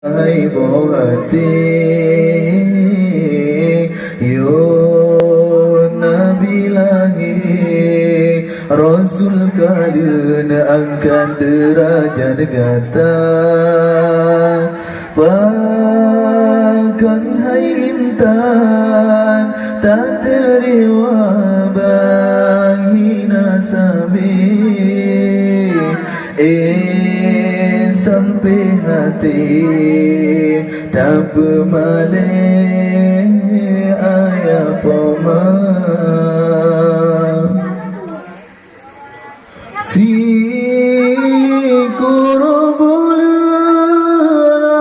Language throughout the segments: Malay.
Hai bohati yo Nabi lahir Rasul kalian angkat derajat gata bahkan hai intan tak terima hina sabi sampai hati tak bermalai ayah poma si kurubulan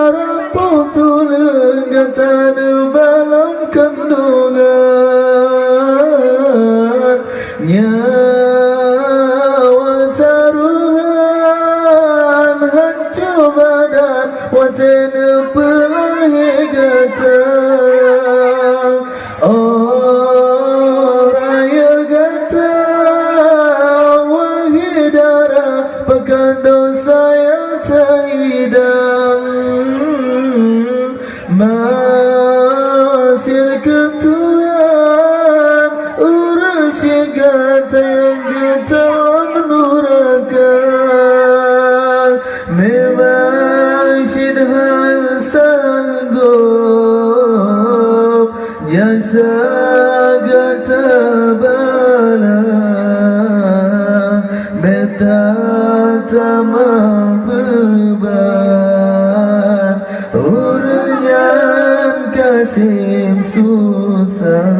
arah putulan gatan balam kandungan nyawa taruhan hancur badan watan pelahi gata raya gata wahidara pekan dosa yang terhidang masih ketuan urus yang gata yang gata menurakan memang syidhan sanggup jasa gata bala beta tamah beban urunan kasim susah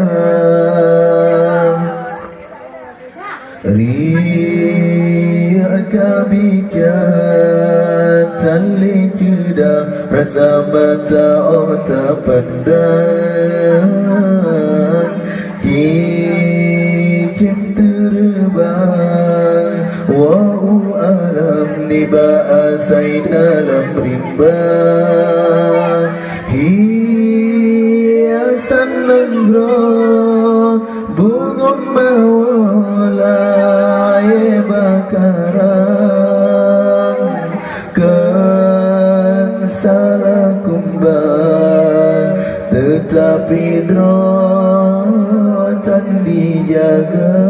riak bicara tali ceda rasa mata otak pandang cicit terbang wa'u alam niba asai dalam rimbang hiasan lenggro bunga mawalai bakaran kan salah kumbang tetapi drotan dijaga